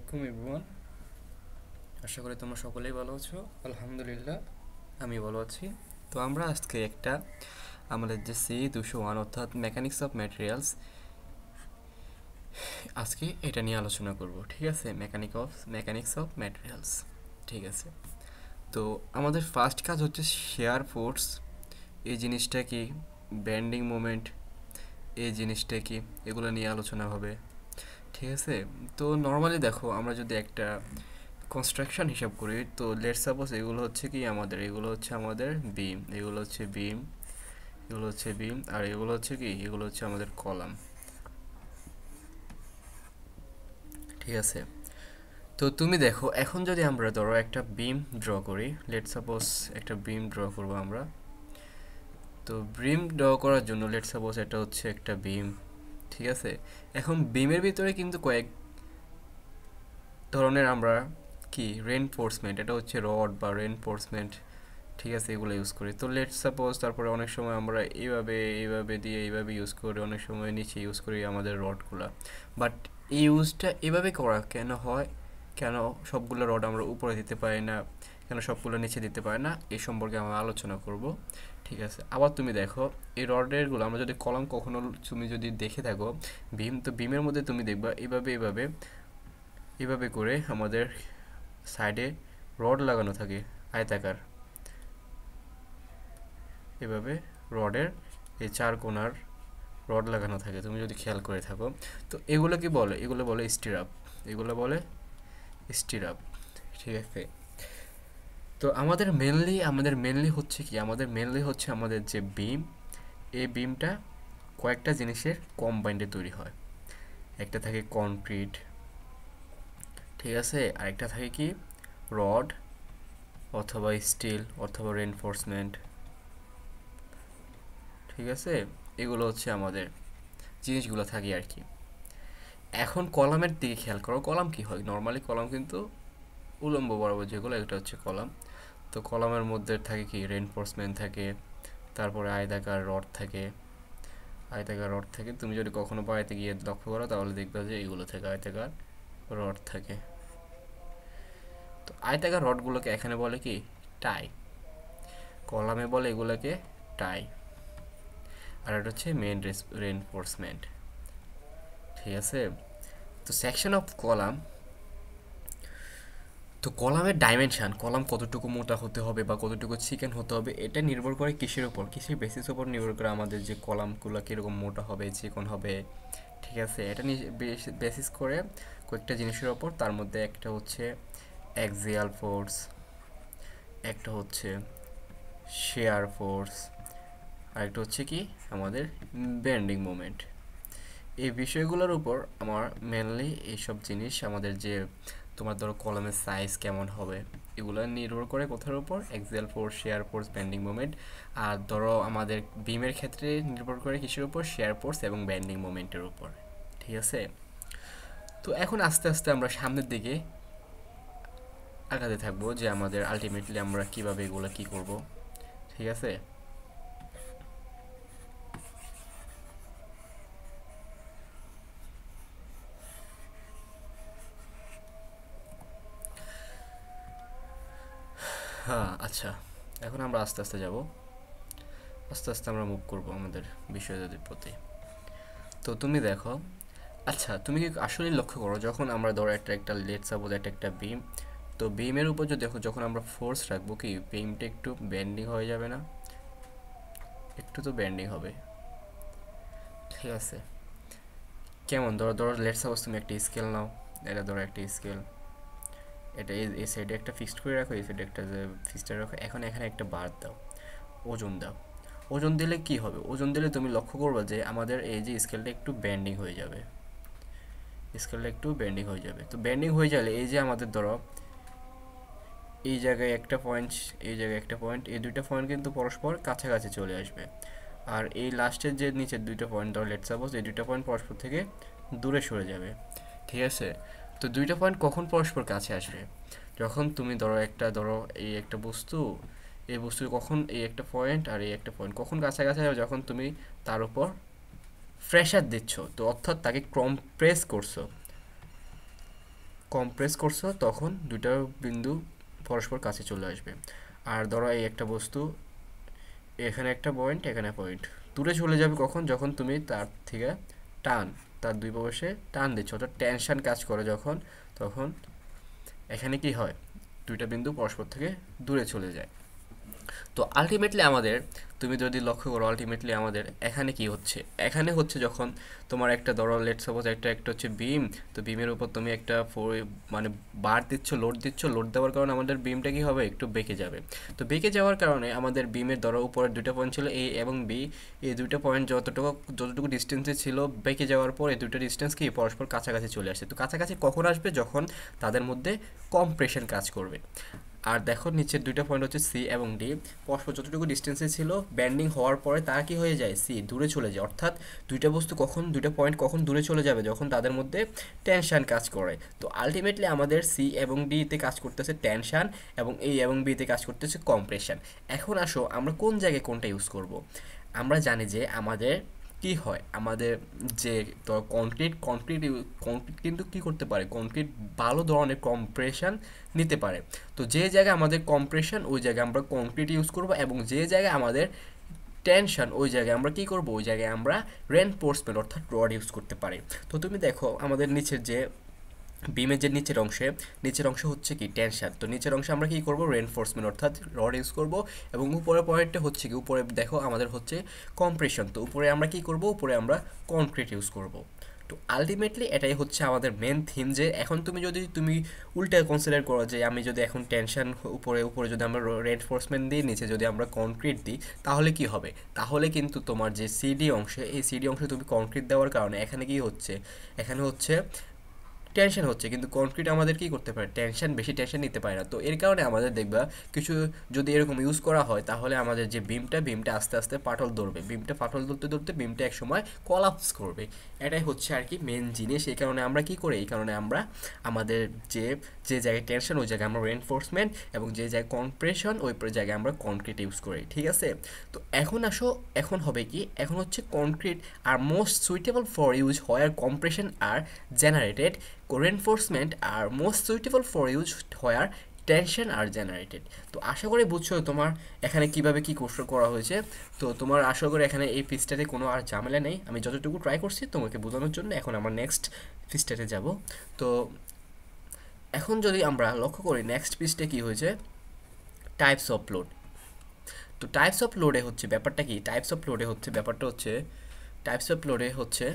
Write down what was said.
আলাইকুম এভরিওয়ান। আশা করি তোমরা সকলেই ভালো আছো। আলহামদুলিল্লাহ আমি ভালো আছি। তো আমরা আজকে আমাদের যে C201 অর্থাৎ মেকানিক্স অফ ম্যাটেরিয়ালস, আজকে এটা নিয়ে আলোচনা করব। ঠিক আছে, মেকানিক্স অফ ম্যাটেরিয়ালস। ঠিক আছে, তো আমাদের ফার্স্ট কাজ হচ্ছে শেয়ার ফোর্স। এই জিনিসটা কি, বেন্ডিং মোমেন্ট এই জিনিসটা কি, এগুলো নিয়ে আলোচনা হবে। ঠিক আছে, তো নর্মালি দেখো আমরা যদি একটা কনস্ট্রাকশন হিসাব করি, তো লেটস সাপোজ এগুলো হচ্ছে কি আমাদের, এগুলো হচ্ছে আমাদের বিম, এগুলো হচ্ছে বিম, এগুলো হচ্ছে বিম, আর এগুলো হচ্ছে কি, এগুলো হচ্ছে আমাদের কলাম। ঠিক আছে, তো তুমি দেখো এখন যদি আমরা ধরো একটা বিম ড্র করি, লেটস সাপোজ একটা বিম ড্র করব আমরা। তো বিম ড্র করার জন্য লেটস সাপোজ এটা হচ্ছে একটা বিম। ঠিক আছে, এখন বিমের ভিতরে কিন্তু কয়েক ধরনের আমরা কি রেনফোর্সমেন্ট, এটা হচ্ছে রড বা রেনফোর্সমেন্ট, ঠিক আছে, এগুলো ইউজ করি। তো লেটস সাপোজ তারপরে অনেক সময় আমরা এইভাবে এইভাবে দিয়ে এইভাবে ইউজ করি, অনেক সময় নিচে ইউজ করি আমাদের রডগুলা। বাট এই ইউজটা এভাবে করা কেন হয়, কেন সবগুলো রড আমরা উপরে দিতে পারি না, কেন সবগুলো নিচে দিতে পারি না, এই সম্পর্কে আমরা আলোচনা করব। ঠিক আছে, আবার তুমি দেখো এই রডেরগুলো আমরা যদি কলাম কখনো তুমি যদি দেখে থাকো বিম, তো বিমের মধ্যে তুমি দেখবা এইভাবে এইভাবে এভাবে করে আমাদের সাইডে রড লাগানো থাকে আয়তাকার, এভাবে রডের এই চার কোণার রড লাগানো থাকে, তুমি যদি খেয়াল করে থাকো। তো এগুলো কি বলে, এগুলো বলে স্টিরাপ, এগুলো বলে স্টিরাপ। ঠিক আছে, তো আমাদের মেনলি হচ্ছে কি, আমাদের মেনলি হচ্ছে আমাদের যে বিম, এই বিমটা কয়েকটা জিনিসের কম্বাইন্ডে তৈরি হয়। একটা থাকে কনক্রিট, ঠিক আছে, আরেকটা থাকে কি রড অথবা স্টিল অথবা রেনফোর্সমেন্ট। ঠিক আছে, এগুলো হচ্ছে আমাদের জিনিসগুলো থাকে আর কি। এখন কলামের দিকে খেয়াল করো, কলাম কি হয়, নর্মালি কলাম কিন্তু উলম্ব বরাবর যেগুলো, এটা হচ্ছে কলাম। তো কলামের মধ্যে থাকে কি রেনফোর্সমেন্ট থাকে, তারপরে আয়তাকার রড থাকে, আয়তাকার রড থাকে। তুমি যদি কখনো বাড়িতে গিয়ে লক্ষ্য করো তাহলে দেখবে যে এইগুলো থেকে আয়তাকার রড থাকে। তো আয়তাকার রডগুলোকে এখানে বলে কি টাই, কলামে বলে এগুলোকে টাই। আর এটা হচ্ছে মেন রেনফোর্সমেন্ট। ঠিক আছে, তো সেকশন অফ কলাম, তো কলামের ডাইমেনশন, কলাম কতটুকু মোটা হতে হবে বা কতটুকু চিকেন হতে হবে, এটা নির্ভর করে কিসের উপর, কিসের বেসিস উপর নির্ভর করে আমাদের যে কলামগুলো কীরকম মোটা হবে চিকন হবে। ঠিক আছে, এটা বেসিস করে কয়েকটা জিনিসের ওপর, তার মধ্যে একটা হচ্ছে অ্যাক্সিয়াল ফোর্স, একটা হচ্ছে শেয়ার ফোর্স, আরেকটা হচ্ছে কি আমাদের বেন্ডিং মোমেন্ট। এই বিষয়গুলোর উপর আমার মেনলি এইসব জিনিস, আমাদের যে তোমার ধরো কলামের সাইজ কেমন হবে, এগুলো নির্ভর করে কোথার উপর, axial force, shear force, bending moment. আর ধরো আমাদের বিমের ক্ষেত্রে নির্ভর করে কিসের উপর, শেয়ার ফোর্স এবং বেন্ডিং মোমেন্টের উপর। ঠিক আছে, তো এখন আস্তে আস্তে আমরা সামনের দিকে আগাতে থাকবো যে আমাদের আলটিমেটলি আমরা কিভাবে এগুলো কি করব। ঠিক আছে, হ্যাঁ আচ্ছা, এখন আমরা আস্তে আস্তে যাব, আস্তে আস্তে আমরা মুভ করব আমাদের বিষয়দের প্রতি। তো তুমি দেখো, আচ্ছা তুমি কি আসলে লক্ষ্য করো, যখন আমরা ধরো একটা একটা লেট সাপোজ একটা বিম, তো বিমের উপর যদি দেখো যখন আমরা ফোর্স রাখবো কি বিমটা একটু বেন্ডিং হয়ে যাবে না, একটু তো বেন্ডিং হবে। ঠিক আছে, কেমন, ধরো ধরো লেট সাপোজ তুমি একটা স্কেল নাও, এটা ধরো একটা স্কেল, এটা এই সাইডে একটা ফিক্সড করে রাখো, এই সাইডে একটা ফিক্সড রাখো, এখন এখানে একটা বার দাও, ওজন দাও। ওজন দিলে কি হবে, ওজন দিলে তুমি লক্ষ্য করবে যে আমাদের এই যে স্কেলটা একটু বেন্ডিং হয়ে যাবে, স্কেলটা একটু বেন্ডিং হয়ে যাবে। তো বেন্ডিং হয়ে গেলে এই যে আমাদের ধরো এই জায়গায় একটা পয়েন্ট, এই জায়গায় একটা পয়েন্ট, এই দুইটা পয়েন্ট কিন্তু পরস্পর কাছাকাছি চলে আসবে। আর এই লাস্টের যে নিচের দুইটা পয়েন্ট ধরো লেট সাপোজ, এই দুইটা পয়েন্ট পরস্পর থেকে দূরে সরে যাবে। ঠিক আছে, তো দুইটা পয়েন্ট কখন পরস্পর কাছে আসবে, যখন তুমি ধরো এই একটা বস্তু, এই বস্তু কখন এই একটা পয়েন্ট আর এই একটা পয়েন্ট কখন কাছাকাছি হবে, যখন তুমি তার উপর প্রেশার দিচ্ছ, তো অর্থাৎ তাকে কম্প্রেস করছো, কম্প্রেস করছো তখন দুইটা বিন্দু পরস্পর কাছে চলে আসবে। আর ধরো এই একটা বস্তু, এখানে একটা পয়েন্ট, এখানে পয়েন্ট, দূরে চলে যাবে কখন, যখন তুমি তার থেকে টান, তার দুই পাশে টান দিচ্ছ, অর্থাৎ টেনশন কাজ করে যখন, তখন এখানে কি হয়, দুইটা বিন্দু পরস্পর থেকে দূরে চলে যায়। তো আলটিমেটলি আমাদের, তুমি যদি লক্ষ্য করো, আলটিমেটলি আমাদের এখানে কি হচ্ছে, এখানে হচ্ছে যখন তোমার একটা ধরো লেট সাপোজ একটা একটা হচ্ছে বিম, তো বিমের উপর তুমি একটা মানে বার দিচ্ছ, লোড দেওয়ার কারণে আমাদের বিমটা কি হবে, একটু বেঁকে যাবে। তো বেঁকে যাওয়ার কারণে আমাদের বিমের ধরো উপরের দুইটা পয়েন্ট ছিল এ এবং বি, এই দুইটা পয়েন্ট যতটুকু ডিস্টেন্সে ছিল, বেঁকে যাওয়ার পর এই দুইটা ডিস্টেন্স কি পরস্পর কাছাকাছি চলে আসে। তো কাছাকাছি কখন আসবে, যখন তাদের মধ্যে কম্প্রেশন কাজ করবে। আর দেখো নিচের দুইটা পয়েন্ট হচ্ছে সি এবং ডি, পরস্পর যতটুকু ডিস্টেন্সে ছিল, ব্যান্ডিং হওয়ার পরে তারা কি হয়ে যায়, সি দূরে চলে যায়। অর্থাৎ দুইটা বস্তু কখন, দুইটা পয়েন্ট কখন দূরে চলে যাবে, যখন তাদের মধ্যে টেনশন কাজ করে। তো আলটিমেটলি আমাদের সি এবং ডিতে কাজ করতেছে টেনশন, এবং এ এবং বিতে কাজ করতেছে কম্প্রেশন। এখন আসো আমরা কোন জায়গায় কোনটা ইউজ করব। আমরা জানি যে আমাদের কি হয়, আমাদের যে কংক্রিট কংক্রিট কংক্রিট কিন্তু কি করতে পারে, কংক্রিট ভালো ধরনের কম্প্রেশন নিতে পারে। তো যে জায়গায় আমাদের কম্প্রেশন, ওই জায়গায় আমরা কংক্রিট ইউজ করব, এবং যে জায়গায় আমাদের টেনশন, ওই জায়গায় আমরা কি করব, ওই জায়গায় আমরা রেনফোর্সমেন্ট অর্থাৎ রড ইউজ করতে পারি। তো তুমি দেখো আমাদের নিচের যে বিমের যে নিচের অংশে হচ্ছে কি টেনশন, তো নিচের অংশে আমরা কি করব, রেনফোর্সমেন্ট অর্থাৎ রড ইউজ করব, এবং উপরের পয়েন্টে হচ্ছে কি, উপরে দেখো আমাদের হচ্ছে কম্প্রেশন, তো উপরে আমরা কি করব, উপরে আমরা কনক্রিট ইউজ করব। তো আলটিমেটলি এটাই হচ্ছে আমাদের মেন থিম, যে এখন তুমি উল্টা কনসিডার করো, যে আমি যদি এখন টেনশন উপরে উপরে যদি আমরা রেনফোর্সমেন্ট দিই, নিচে যদি আমরা কনক্রিট দিই, তাহলে কি হবে, তাহলে কিন্তু তোমার যে সিডি অংশে, এই সিডি অংশে তুমি কনক্রিট দেওয়ার কারণে এখানে কি হচ্ছে, এখানে হচ্ছে টেনশন হচ্ছে, কিন্তু কনক্রিট আমাদের কি করতে পারে, বেশি টেনশন নিতে পারে না। তো এর কারণে আমাদের দেখবা কিছু যদি এরকম ইউজ করা হয়, তাহলে আমাদের যে বিমটা আস্তে আস্তে পাটল ধরবে, পাটল ধরতে ধরতে বিমটা একসময় কলাপস করবে। এটাই হচ্ছে আর কি মেন জিনিস। এই কারণে আমরা কি করি, এই কারণে আমরা আমাদের যে যে জায়গায় টেনশন, ওই জায়গায় আমরা রেনফোর্সমেন্ট, এবং যে জায়গায় কম্প্রেশন, ওই জায়গায় আমরা কনক্রিট ইউজ করি, ঠিক আছে। তো এখন আসো, এখন হবে কি, এখন হচ্ছে concrete are most suitable for use where compression are generated, reinforcement are most suitable for use where tension are generated. তো আশা করি বুঝছো তোমার এখানে কিভাবে কি কোর্স করা হয়েছে। তো তোমার আশা করি এখানে এই পৃষ্ঠাতে কোনো আর ঝামেলা নেই, আমি যতটুকু ট্রাই করছি তোমাকে বোঝানোর জন্য। এখন আমরা নেক্সট পৃষ্ঠাতে যাব। তো এখন যদি আমরা লক্ষ্য করি নেক্সট পৃষ্ঠাে কি হয়েছে, টাইপস অফ লোড। তো টাইপস অফ লোডে হচ্ছে ব্যাপারটা কি, টাইপস অফ লোডে হচ্ছে ব্যাপারটা হচ্ছে, টাইপস অফ লোডে হচ্ছে